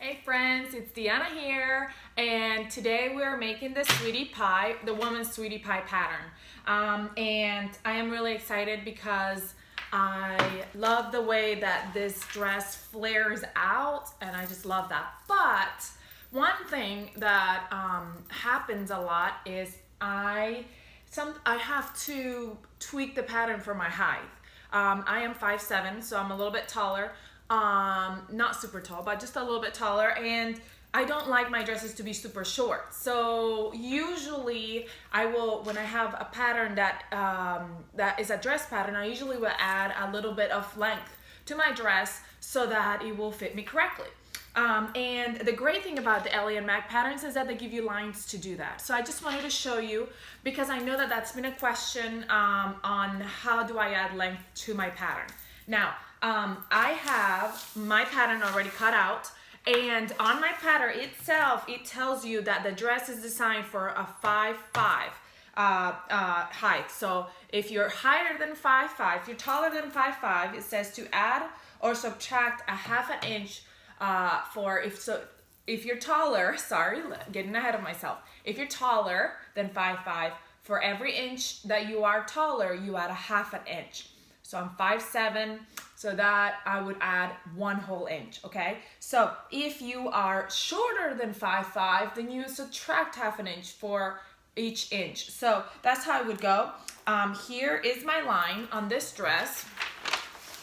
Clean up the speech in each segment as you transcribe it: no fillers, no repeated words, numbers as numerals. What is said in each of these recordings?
Hey friends, it's Deanna here, and today we're making the sweetie pie, the woman's sweetie pie pattern. And I am really excited because I love the way that this dress flares out, and I just love that. But one thing that happens a lot is I have to tweak the pattern for my height. I am 5'7", so I'm a little bit taller. Not super tall, but just a little bit taller, and I don't like my dresses to be super short. So usually I will, when I have a pattern that that is a dress pattern, I usually will add a little bit of length to my dress so that it will fit me correctly. And the great thing about the Ellie and Mac patterns is that they give you lines to do that. So I just wanted to show you, because I know that that's been a question on how do I add length to my pattern. Now, I have my pattern already cut out, and on my pattern itself, it tells you that the dress is designed for a 5'5" height. So if you're higher than 5'5", if you're taller than 5'5", it says to add or subtract a half an inch if you're taller, sorry, getting ahead of myself. If you're taller than 5'5", for every inch that you are taller, you add a half an inch. So I'm 5'7", so that I would add 1 whole inch, okay? So if you are shorter than 5'5", then you subtract half an inch for each inch. So that's how it would go. Here is my line on this dress.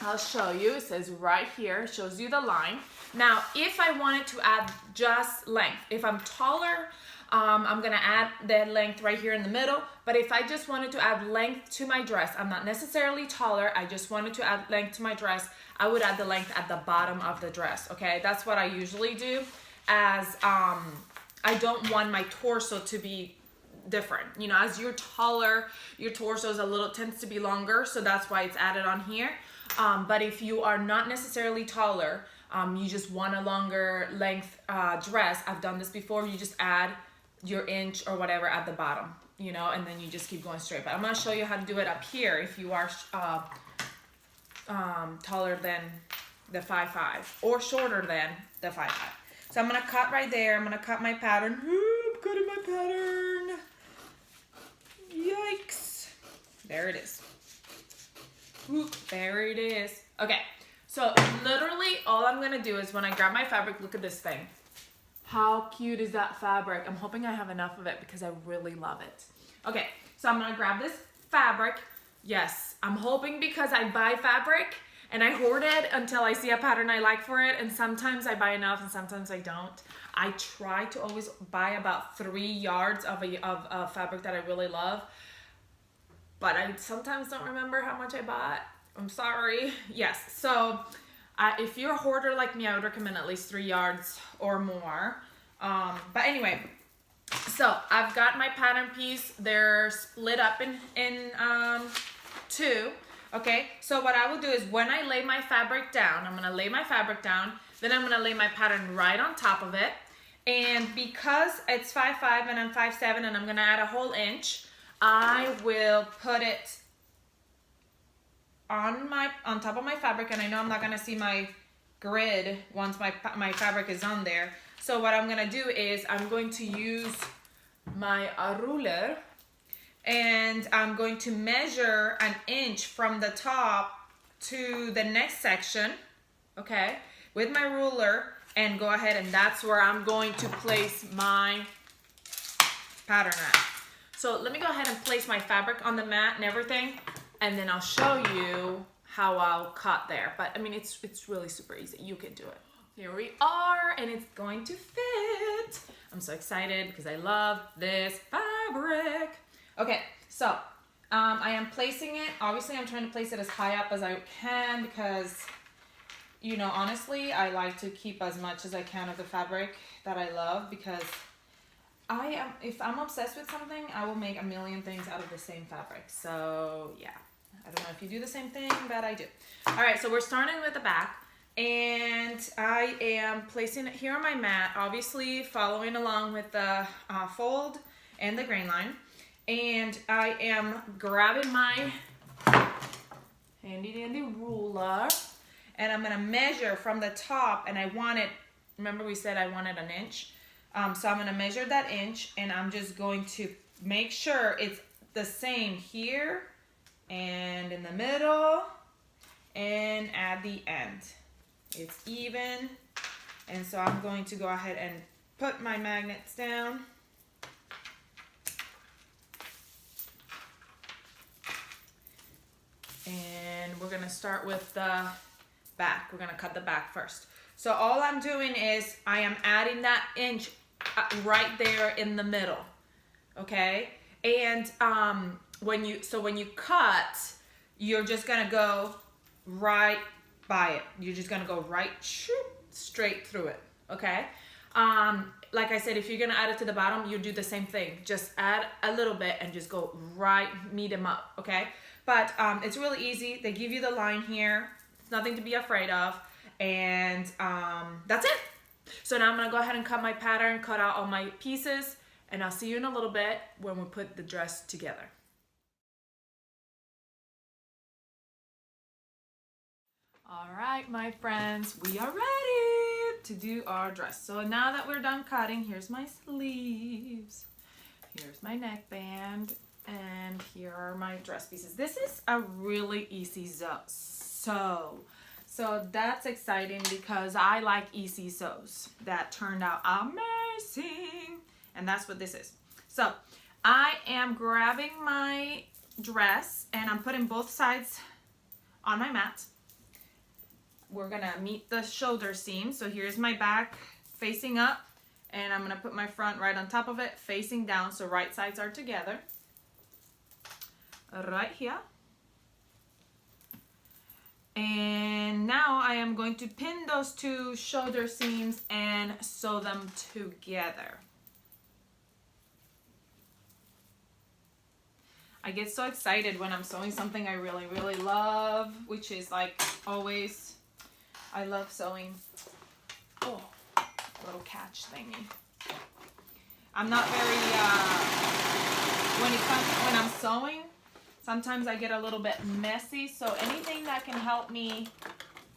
I'll show you. It says right here, shows you the line. Now, if I wanted to add just length, if I'm taller, I'm gonna add the length right here in the middle. But if I just wanted to add length to my dress, I'm not necessarily taller, I just wanted to add length to my dress, I would add the length at the bottom of the dress, okay? That's what I usually do, as I don't want my torso to be different. You know, as you're taller, your torso tends to be longer, so that's why it's added on here. But if you are not necessarily taller, you just want a longer length dress, I've done this before, you just add your inch or whatever at the bottom, you know, and then you just keep going straight. But I'm going to show you how to do it up here if you are taller than the 5'5" or shorter than the 5'5". So I'm going to cut right there. I'm going to cut my pattern. Ooh, I'm cutting my pattern. Yikes. There it is. Ooh, there it is. Okay. So literally all I'm going to do is when I grab my fabric, look at this thing. How cute is that fabric? I'm hoping I have enough of it because I really love it. Okay, so I'm gonna grab this fabric. Yes, I'm hoping, because I buy fabric and I hoard it until I see a pattern I like for it, and sometimes I buy enough and sometimes I don't. I try to always buy about 3 yards of fabric that I really love, but I sometimes don't remember how much I bought. I'm sorry. Yes, so if you're a hoarder like me, I would recommend at least 3 yards or more. But anyway, so I've got my pattern piece. They're split up in 2. Okay, so what I will do is when I lay my fabric down, I'm gonna lay my fabric down, then I'm gonna lay my pattern right on top of it. And because it's 5'5" and I'm 5'7", and I'm gonna add a whole inch, I will put it on top of my fabric, and I know I'm not gonna see my grid once my fabric is on there. So what I'm gonna do is I'm going to use my ruler, and I'm going to measure an inch from the top to the next section, okay, with my ruler, and go ahead, and that's where I'm going to place my pattern at. So let me go ahead and place my fabric on the mat and everything, and then I'll show you how I'll cut there. But I mean, it's really super easy. You can do it. Here we are, and it's going to fit. I'm so excited because I love this fabric. Okay, so I am placing it. Obviously, I'm trying to place it as high up as I can because, you know, honestly, I like to keep as much as I can of the fabric that I love, because if I'm obsessed with something, I will make a million things out of the same fabric. So yeah, I don't know if you do the same thing, but I do. All right, so we're starting with the back, and I am placing it here on my mat, obviously following along with the fold and the grain line. And I am grabbing my handy dandy ruler, and I'm gonna measure from the top, and I want it remember we said I wanted an inch. So I'm going to measure that inch, and I'm just going to make sure it's the same here and in the middle and at the end. It's even. And so I'm going to go ahead and put my magnets down. And we're going to start with the back. We're going to cut the back first. So all I'm doing is I am adding that inch right there in the middle. Okay? And when you cut, you're just going to go right by it. You're just going to go right straight through it. Okay? Like I said, if you're going to add it to the bottom, you do the same thing. Just add a little bit and just go right, meet them up. Okay? But it's really easy. They give you the line here. It's nothing to be afraid of. And that's it. So now I'm going to go ahead and cut my pattern, cut out all my pieces, and I'll see you in a little bit when we put the dress together. All right, my friends, we are ready to do our dress. So now that we're done cutting, here's my sleeves. Here's my neckband. And here are my dress pieces. This is a really easy sew. So that's exciting because I like easy sews. That turned out amazing. And that's what this is. So I am grabbing my dress and I'm putting both sides on my mat. We're gonna meet the shoulder seam. So here's my back facing up, and I'm gonna put my front right on top of it, facing down, so right sides are together. Right here. And now I am going to pin those two shoulder seams and sew them together. I get so excited when I'm sewing something I really, really love, which is like always, I love sewing. Oh, little catch thingy. I'm not very, when I'm sewing, sometimes I get a little bit messy, so anything that can help me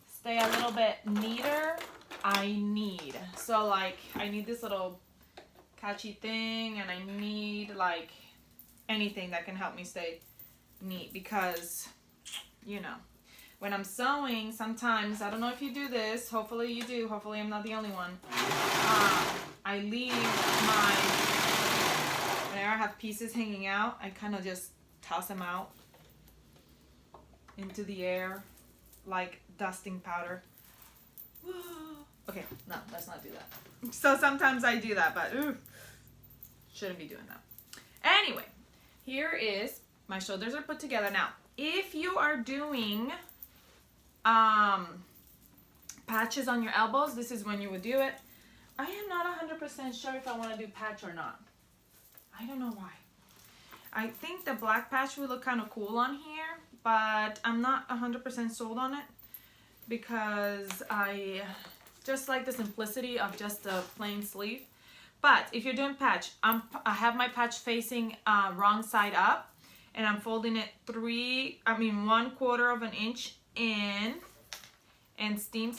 stay a little bit neater, I need. So like, I need this little catchy thing, and I need like anything that can help me stay neat, because, you know, when I'm sewing, sometimes, I don't know if you do this, hopefully you do, hopefully I'm not the only one, I leave whenever I have pieces hanging out, I kind of just toss them out into the air like dusting powder. Okay, no, let's not do that. So sometimes I do that, but shouldn't be doing that. Anyway, here is my shoulders are put together. Now, if you are doing patches on your elbows, this is when you would do it. I am not 100% sure if I want to do patch or not. I don't know why. I think the black patch would look kind of cool on here, but I'm not 100% sold on it because I just like the simplicity of just a plain sleeve. But if you're doing patch, I have my patch facing wrong side up, and I'm folding it 1/4 of an inch in, and steam.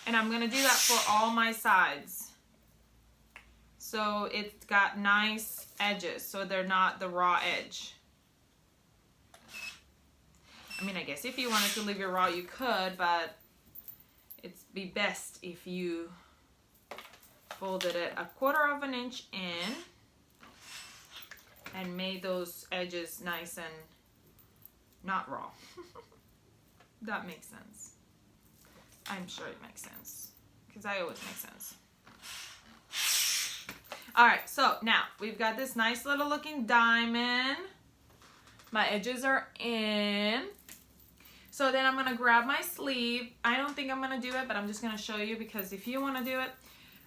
And I'm gonna do that for all my sides. So it's got nice edges, so they're not the raw edge. I mean, I guess if you wanted to leave it raw, you could, but it'd be best if you folded it 1/4 of an inch in and made those edges nice and not raw. That makes sense. I'm sure it makes sense, because I always make sense. All right, so now we've got this nice little looking diamond. My edges are in. So then I'm gonna grab my sleeve. I don't think I'm gonna do it, but I'm just gonna show you, because if you wanna do it,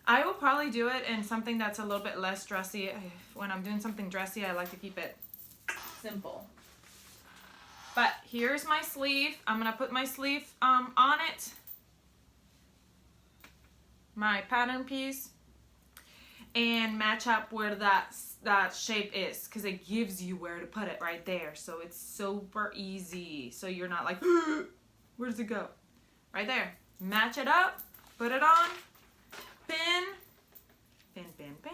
I will probably do it in something that's a little bit less dressy. When I'm doing something dressy, I like to keep it simple. But here's my sleeve. I'm gonna put my sleeve on it. My pattern piece. And match up where that shape is, because it gives you where to put it right there. So it's super easy. So you're not like, where does it go? Right there. match it up, put it on, pin, pin, pin, pin.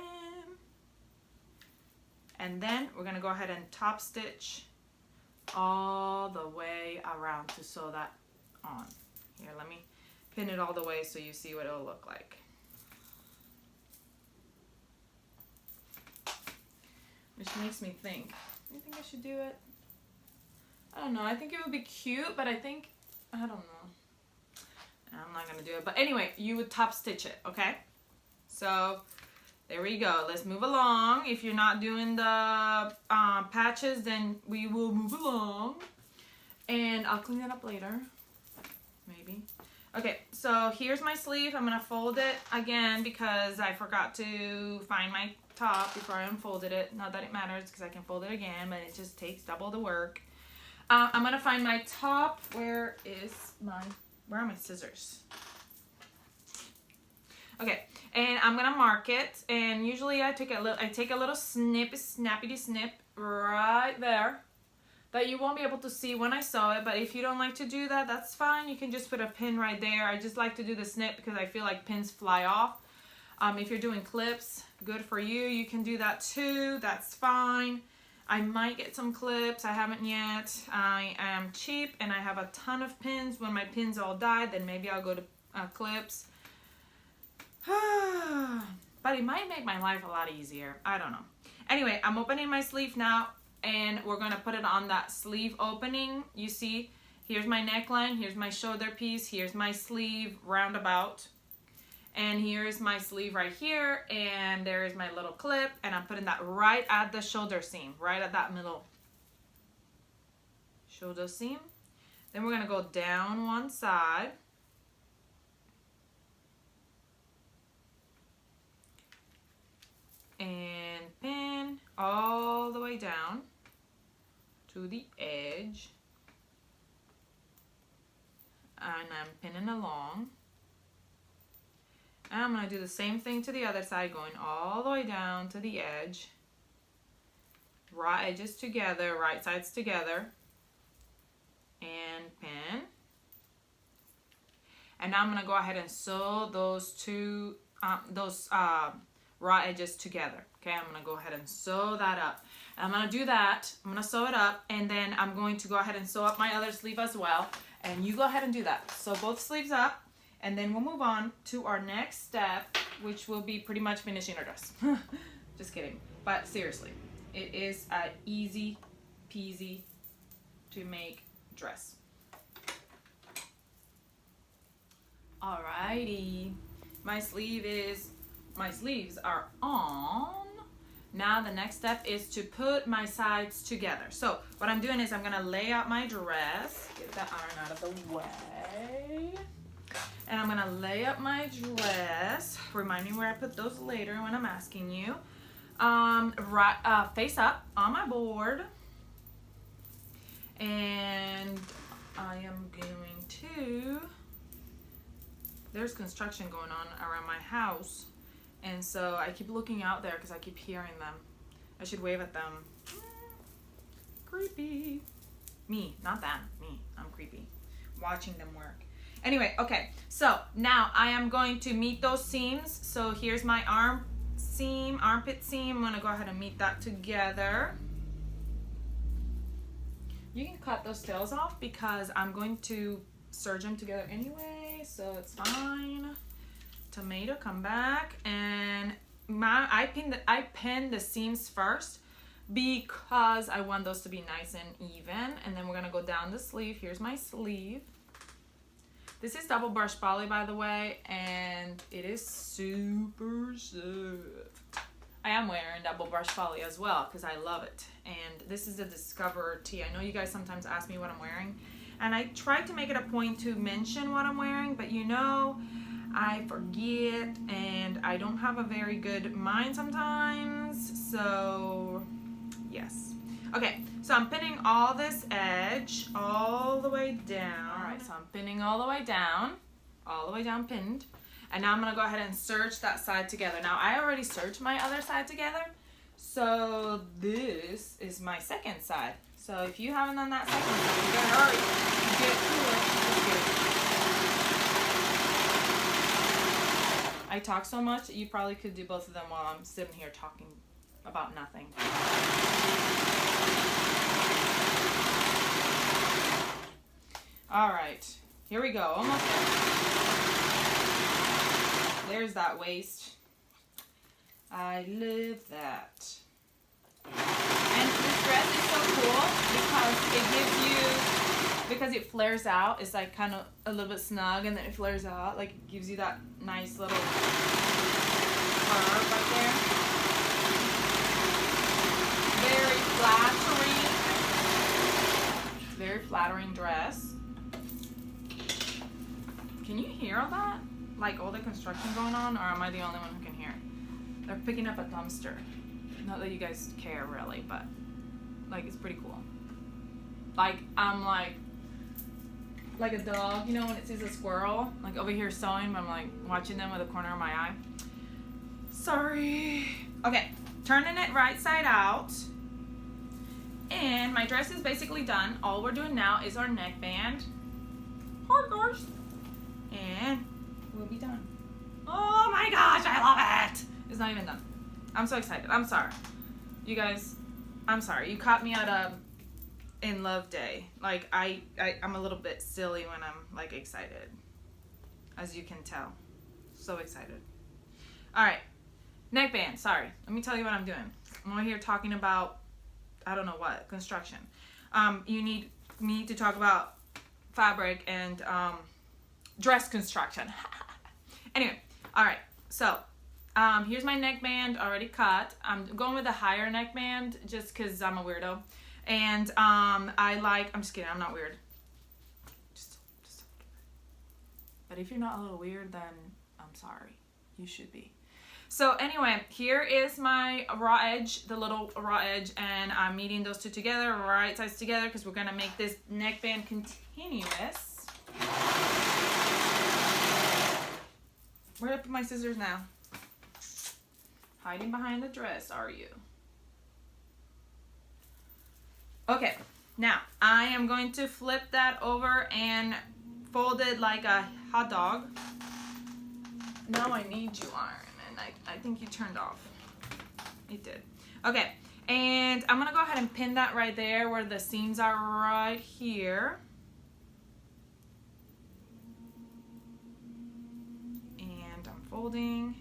And then we're gonna go ahead and top stitch all the way around to sew that on. Here, let me pin it all the way so you see what it'll look like. Which makes me think, you think I should do it? I don't know, I think it would be cute, but I don't know. I'm not gonna do it, but anyway, you would top stitch it, okay? So there we go. Let's move along. If you're not doing the patches, then we will move along, and I'll clean it up later, maybe. Okay, so here's my sleeve. I'm gonna fold it again because I forgot to find my top before I unfolded it. Not that it matters because I can fold it again, but it just takes double the work. I'm gonna find my top. Where are my scissors? Okay, and I'm gonna mark it, and usually I take a little snappy snip right there that you won't be able to see when I sew it, but if you don't like to do that, that's fine. You can just put a pin right there. I just like to do the snip because I feel like pins fly off. If you're doing clips, good for you. You can do that too, that's fine. I might get some clips, I haven't yet. I am cheap and I have a ton of pins. When my pins all die, then maybe I'll go to clips. But it might make my life a lot easier. I don't know. Anyway, I'm opening my sleeve now, and we're gonna put it on that sleeve opening. You see, here's my neckline, here's my shoulder piece, here's my sleeve roundabout, and here's my sleeve right here, and there is my little clip, and I'm putting that right at the shoulder seam, right at that middle shoulder seam. Then we're gonna go down one side. And pin all the way down to the edge, and I'm pinning along, and I'm going to do the same thing to the other side, going all the way down to the edge, raw edges together, right sides together, and pin. And now I'm going to go ahead and sew those two raw edges together. Okay, I'm gonna go ahead and sew that up. And I'm gonna do that. I'm gonna sew it up, and then I'm going to go ahead and sew up my other sleeve as well. And you go ahead and do that. Sew both sleeves up, and then we'll move on to our next step, which will be pretty much finishing our dress. Just kidding. But seriously, it is a easy peasy to make dress. Alrighty, my sleeves are on. Now the next step is to put my sides together. So what I'm doing is I'm gonna lay out my dress, get that iron out of the way, and I'm gonna lay up my dress. Remind me where I put those later when I'm asking you. Face up on my board, and I am going to, there's construction going on around my house, and so I keep looking out there because I keep hearing them. I should wave at them. Creepy. Me, not them. Me. I'm creepy. Watching them work. Anyway, okay. So now I am going to meet those seams. So here's my armpit seam. I'm going to go ahead and meet that together. You can cut those tails off because I'm going to serge them together anyway, so it's fine. Tomato, come back, and I pin the seams first because I want those to be nice and even, and then we're gonna go down the sleeve. Here's my sleeve. This is double brush poly, by the way, and it is super soft. I am wearing double brush poly as well because I love it, and this is a Discover tee. I know you guys sometimes ask me what I'm wearing, and I try to make it a point to mention what I'm wearing, but you know, I forget and I don't have a very good mind sometimes, so yes. Okay, so I'm pinning all this edge all the way down. All right, so I'm pinning all the way down pinned. And now I'm gonna go ahead and serge that side together. Now I already serged my other side together, so this is my second side. So if you haven't done that second side, you gotta hurry and get to it. I talk so much, you probably could do both of them while I'm sitting here talking about nothing. All right, here we go. Almost there. There's that waist. I love that. And this dress is so cool because it flares out. It's like kind of a little bit snug, and then it flares out. Like it gives you that nice little curve right there. Very flattering. Very flattering dress. Can you hear all that? Like all the construction going on, or am I the only one who can hear it? They're picking up a dumpster. Not that you guys care really, but like it's pretty cool. Like I'm like a dog, you know, when it sees a squirrel, like over here sewing, but I'm like watching them with the corner of my eye. Sorry. Okay, turning it right side out. And my dress is basically done. All we're doing now is our neckband. Hard guards. And we'll be done. Oh my gosh, I love it. It's not even done. I'm so excited. I'm sorry. You guys, I'm sorry. You caught me at a in love day. Like I'm a little bit silly when I'm like excited. As you can tell. So excited. Alright. Neckband, sorry. Let me tell you what I'm doing. I'm over here talking about I don't know what, construction. You need me to talk about fabric and dress construction. Anyway, alright, so here's my neckband already cut. I'm going with a higher neckband just because I'm a weirdo. And I'm just kidding, I'm not weird. Just but if you're not a little weird, then I'm sorry. You should be. So anyway, here is my raw edge, the little raw edge, and I'm meeting those two together, right sides together, because we're going to make this neckband continuous. Where did I put my scissors now? Hiding behind the dress, are you? Okay, now I am going to flip that over and fold it like a hot dog. Now I need you, Iron, and I think you turned off. It did. Okay, and I'm gonna go ahead and pin that right there where the seams are right here. And I'm folding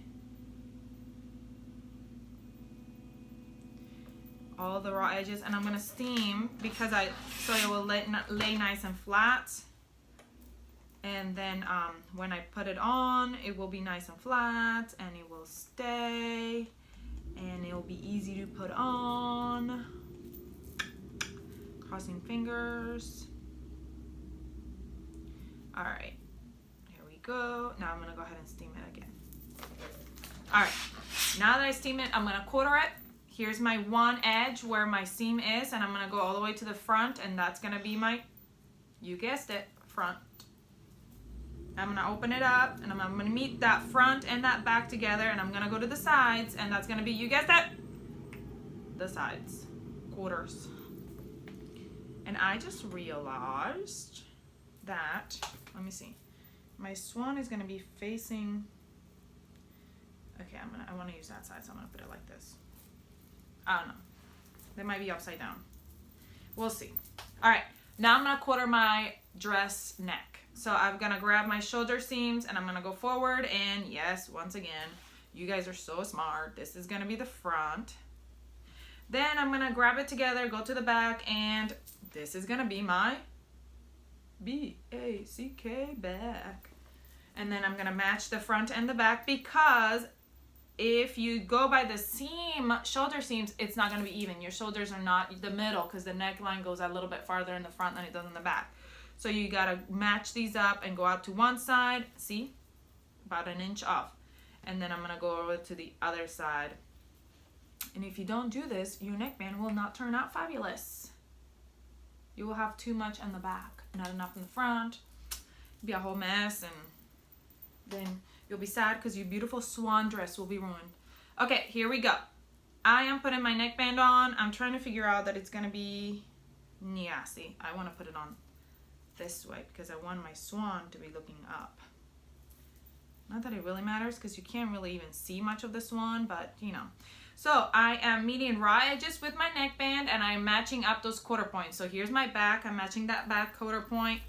all the raw edges, and I'm gonna steam because so it will lay nice and flat. And then when I put it on, it will be nice and flat, and it will stay, and it will be easy to put on. Crossing fingers. All right, here we go. Now I'm gonna go ahead and steam it again. All right, now that I steam it, I'm gonna quarter it. Here's my one edge where my seam is, and I'm gonna go all the way to the front, and that's gonna be my, you guessed it, front. I'm gonna open it up, and I'm gonna meet that front and that back together, and I'm gonna go to the sides, and that's gonna be, you guessed it, the sides, quarters. And I just realized that, let me see, my swan is gonna be facing, okay, I wanna use that side, so I'm gonna put it like this. I don't know, they might be upside down. We'll see. All right, now I'm gonna quarter my dress neck. So I'm gonna grab my shoulder seams and I'm gonna go forward, and yes, once again, you guys are so smart. This is gonna be the front. Then I'm gonna grab it together, go to the back, and this is gonna be my B-A-C-K back. And then I'm gonna match the front and the back, because if you go by the seam, shoulder seams, it's not gonna be even. Your shoulders are not the middle, because the neckline goes a little bit farther in the front than it does in the back. So you gotta match these up and go out to one side, see, about an inch off. And then I'm gonna go over to the other side. And if you don't do this, your neckband will not turn out fabulous. You will have too much on the back, not enough in the front. It'll be a whole mess, and then you'll be sad because your beautiful swan dress will be ruined. Okay, here we go. I am putting my neckband on. I'm trying to figure out that it's gonna be, yeah, see, I wanna put it on this way because I want my swan to be looking up. Not that it really matters because you can't really even see much of this one, but you know. So I am meeting raw edges with my neckband and I'm matching up those quarter points. So here's my back, I'm matching that back quarter point.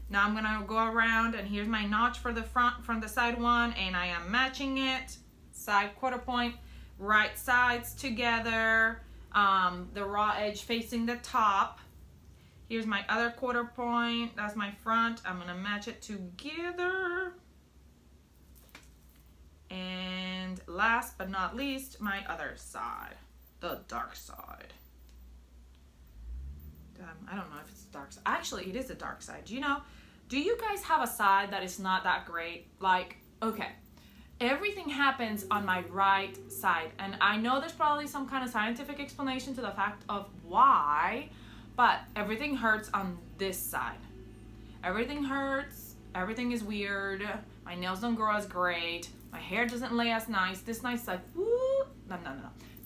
Now I'm gonna go around and here's my notch for the front, from the side one, and I am matching it, side quarter point, right sides together, the raw edge facing the top. Here's my other quarter point, that's my front. I'm gonna match it together. And last but not least, my other side, the dark side. I don't know if it's dark side. Actually, it is the dark side. You know, do you guys have a side that is not that great? Like, okay, everything happens on my right side. And I know there's probably some kind of scientific explanation to the fact of why, but everything hurts on this side. Everything hurts. Everything is weird. My nails don't grow as great. My hair doesn't lay as nice. This nice like, woo. No.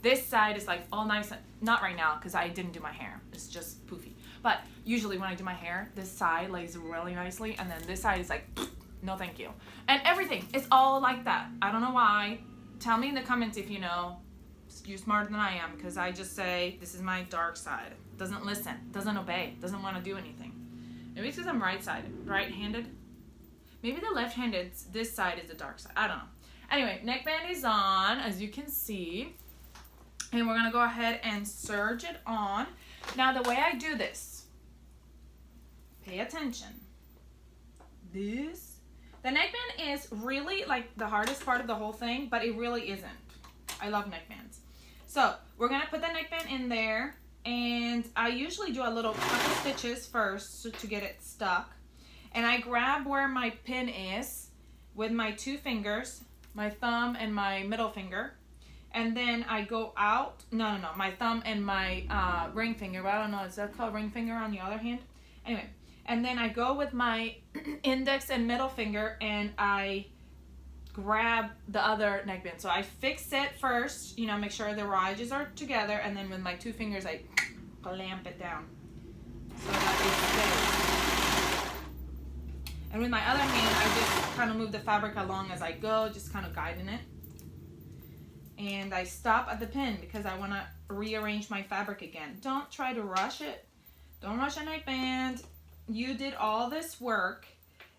This side is like all nice. Not right now because I didn't do my hair. It's just poofy. But usually when I do my hair, this side lays really nicely. And then this side is like, no thank you. And everything is all like that. I don't know why. Tell me in the comments if you know. You're smarter than I am because I just say, this is my dark side. Doesn't listen. Doesn't obey. Doesn't want to do anything. Maybe it's because I'm right-handed. Maybe the left-handed, this side is the dark side. I don't know. Anyway, neckband is on, as you can see. And we're going to go ahead and serge it on. Now, the way I do this, pay attention. The neckband is really like the hardest part of the whole thing, but it really isn't. I love neckbands. So, we're going to put the neckband in there. And I usually do a little couple stitches first to get it stuck. And I grab where my pin is with my two fingers, my thumb and my middle finger. And then I go out, no, my thumb and my ring finger. But I don't know, is that called ring finger on the other hand? Anyway, and then I go with my index and middle finger and I grab the other neckband. So I fix it first, you know, make sure the raw edges are together. And then with my two fingers, I clamp it down so that it stays. And with my other hand, I just kind of move the fabric along as I go, just kind of guiding it. And I stop at the pin because I want to rearrange my fabric again. Don't try to rush it. Don't rush a neckband. You did all this work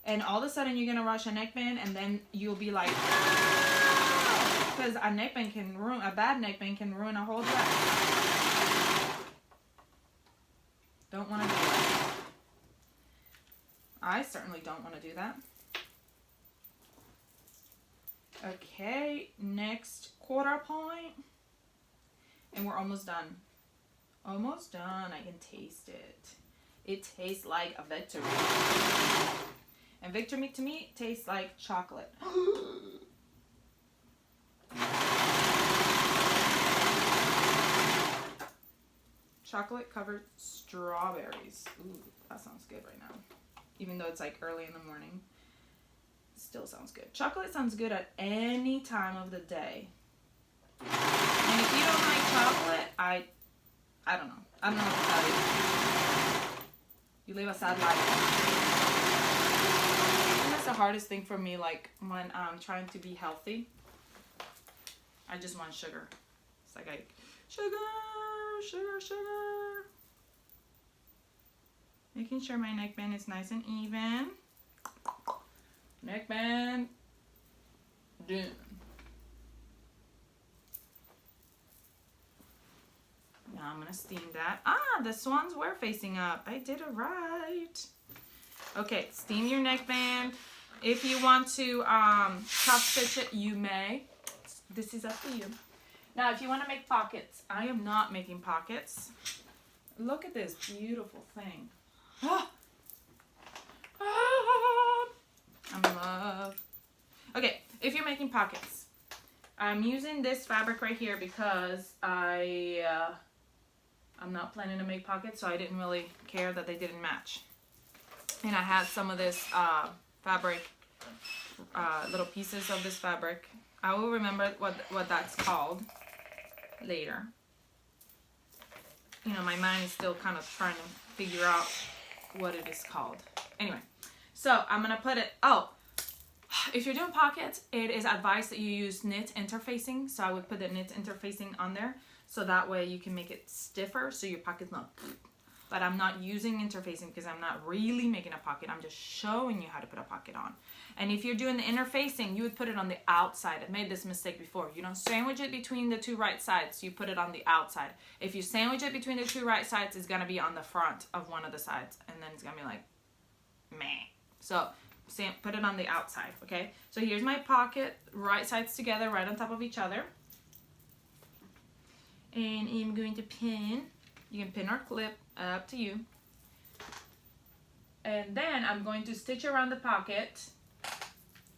and all of a sudden you're going to rush a neckband and then you'll be like, because a neckband can ruin, a bad neckband can ruin a whole dress. Don't want to do that. I certainly don't want to do that. Okay, next quarter point. And we're almost done. Almost done. I can taste it. It tastes like a victory. And victory to me tastes like chocolate. Chocolate covered strawberries. Ooh, that sounds good right now. Even though it's like early in the morning. Still sounds good. Chocolate sounds good at any time of the day. And if you don't like chocolate, I don't know. I don't know what to tell you. You live a sad life. I think that's the hardest thing for me, like when I'm trying to be healthy. I just want sugar. It's like sugar. Making sure my neckband is nice and even. Neckband done. Now I'm gonna steam that. The swans were facing up. I did it right. Okay, steam your neckband. If you want to top stitch it, you may. This is up to you. Now, if you want to make pockets, I am not making pockets. Look at this beautiful thing. I'm in love. Okay, if you're making pockets, I'm using this fabric right here because I'm not planning to make pockets, so I didn't really care that they didn't match. And I had some of this fabric, little pieces of this fabric. I will remember what that's called later. You know, my mind is still kind of trying to figure out what it is called. Anyway, so I'm gonna put it, if you're doing pockets, it is advised that you use knit interfacing. So I would put the knit interfacing on there, so that way you can make it stiffer so your pocket's not. But I'm not using interfacing because I'm not really making a pocket. I'm just showing you how to put a pocket on. And if you're doing the interfacing, you would put it on the outside. I've made this mistake before. You don't sandwich it between the two right sides. You put it on the outside. If you sandwich it between the two right sides, it's going to be on the front of one of the sides. And then it's going to be like, meh. So put it on the outside, okay? So here's my pocket, right sides together, right on top of each other. And I'm going to pin. You can pin or clip, up to you. And then I'm going to stitch around the pocket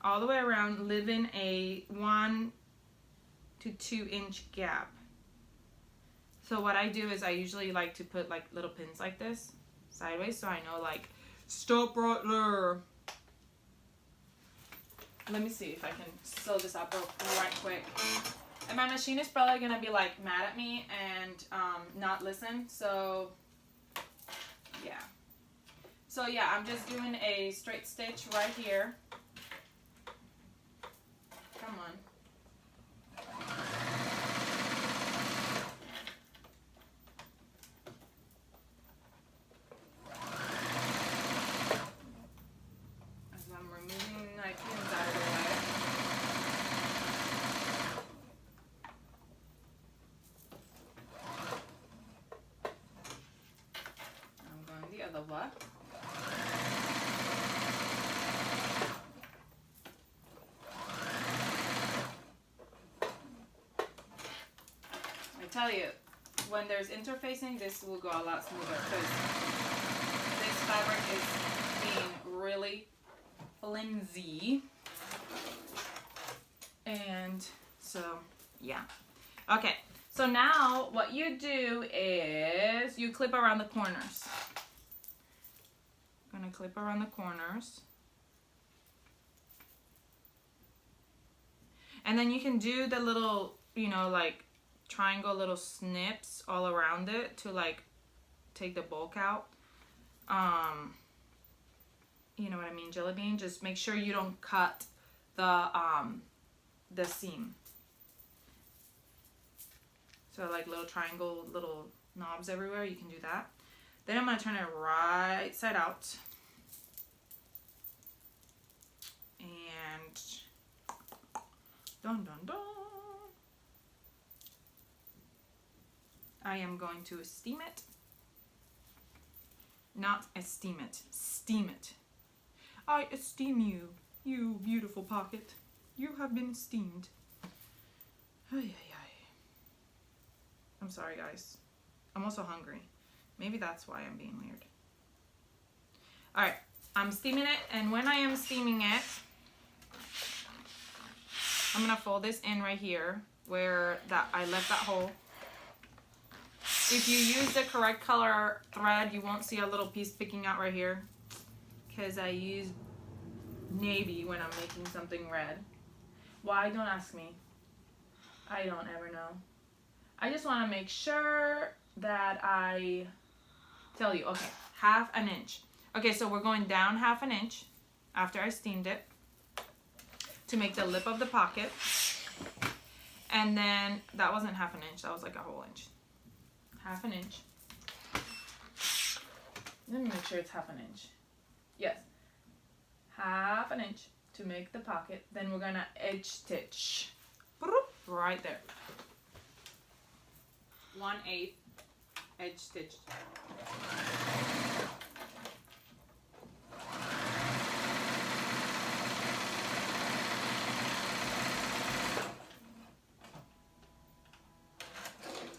all the way around, leaving a 1 to 2 inch gap. So what I do is I usually like to put like little pins like this sideways, so I know like stop right there. Let me see if I can sew this up right quick. And my machine is probably gonna be like mad at me and not listen. So yeah. So yeah, I'm just doing a straight stitch right here. Come on. As I'm removing my pins out of the way. I'm going the other way. Tell you, when there's interfacing, this will go a lot smoother because this fabric is being really flimsy. And so yeah, okay, so now what you do is you clip around the corners. I'm gonna clip around the corners, and then you can do the little, you know, like triangle little snips all around it to like take the bulk out. You know what I mean, jelly bean. Just make sure you don't cut the seam. So like little triangle, little knobs everywhere, you can do that. Then I'm gonna turn it right side out. And dun dun dun. I am going to steam it. Not esteem it. Steam it. I esteem you, you beautiful pocket. You have been steamed. Ay, ay, ay. I'm sorry, guys. I'm also hungry. Maybe that's why I'm being weird. Alright, I'm steaming it, and when I am steaming it, I'm gonna fold this in right here where I left that hole. If you use the correct color thread, you won't see a little piece picking out right here, because I use navy when I'm making something red. Why? Don't ask me. I don't ever know. I just want to make sure that I tell you. Okay, 1/2 inch. Okay, so we're going down 1/2 inch after I steamed it to make the lip of the pocket. And then that wasn't 1/2 inch, that was like a whole inch. 1/2 inch. Let me make sure it's 1/2 inch. Yes. 1/2 inch to make the pocket. Then we're gonna edge stitch. Right there. 1/8 edge stitch.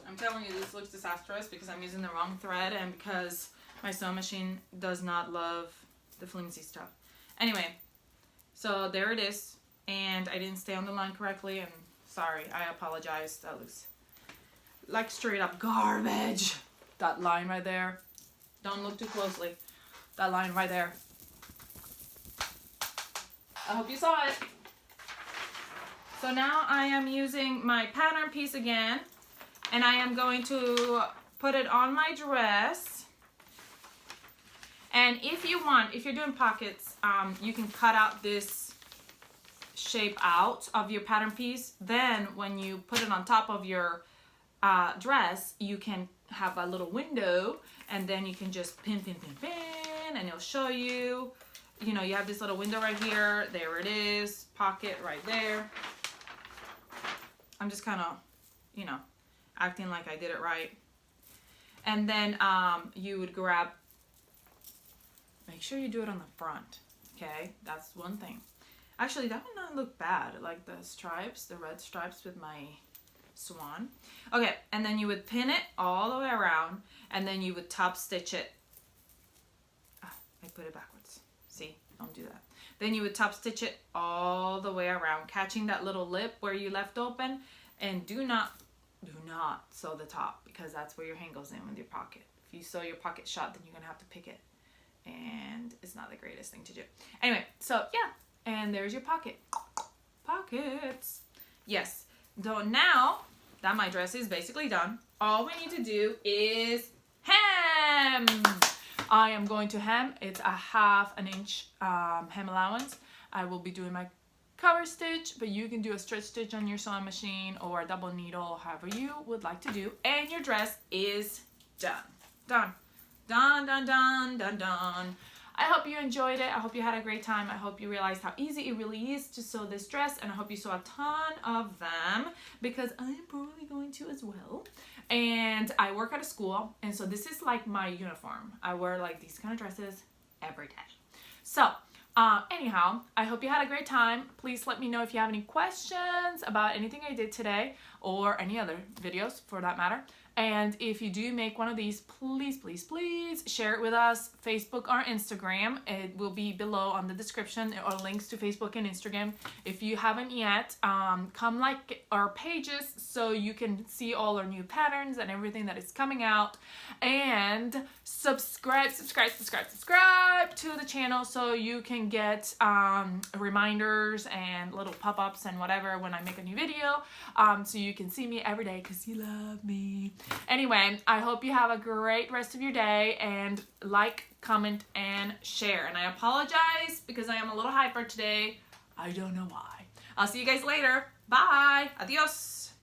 I'm telling you, this looks disastrous because I'm using the wrong thread and because my sewing machine does not love the flimsy stuff. Anyway, so there it is, and I didn't stay on the line correctly, and sorry, I apologize. That looks like straight up garbage. That line right there. Don't look too closely. That line right there. I hope you saw it. So now I am using my pattern piece again, and I am going to put it on my dress. And if you want, if you're doing pockets, you can cut out this shape out of your pattern piece. Then when you put it on top of your dress, you can have a little window, and then you can just pin, and it'll show you, you know, you have this little window right here. There it is, pocket right there. I'm just kind of, you know, acting like I did it right. And then you would grab, make sure you do it on the front, okay? That's one thing. Actually, that would not look bad, like the stripes, the red stripes with my swan. Okay, and then you would pin it all the way around, and then you would top stitch it. Ah, I put it backwards. See, don't do that. Then you would top stitch it all the way around, catching that little lip where you left open, and do not sew the top, because that's where your hand goes in with your pocket. If you sew your pocket shut, then you're gonna have to pick it, and it's not the greatest thing to do. Anyway, so yeah, and there's your pocket. Pockets. Yes. So now that my dress is basically done, all we need to do is hem. I am going to hem. It's a 1/2 inch hem allowance. I will be doing my cover stitch, but you can do a stretch stitch on your sewing machine or a double needle, however you would like to do, and your dress is done. Done. Done, done, done, done, done. I hope you enjoyed it. I hope you had a great time. I hope you realized how easy it really is to sew this dress, and I hope you sew a ton of them, because I am probably going to as well. And I work at a school, and so this is like my uniform. I wear like these kind of dresses every day. So anyhow, I hope you had a great time. Please let me know if you have any questions about anything I did today, or any other videos for that matter. And if you do make one of these, please, please, please share it with us, Facebook or Instagram. It will be below on the description, or links to Facebook and Instagram. If you haven't yet, come like our pages so you can see all our new patterns and everything that is coming out. And subscribe to the channel so you can get reminders and little pop-ups and whatever when I make a new video, so you can see me every day because you love me. Anyway, I hope you have a great rest of your day, and like, comment, and share. And I apologize because I am a little hyper today. I don't know why. I'll see you guys later. Bye. Adios.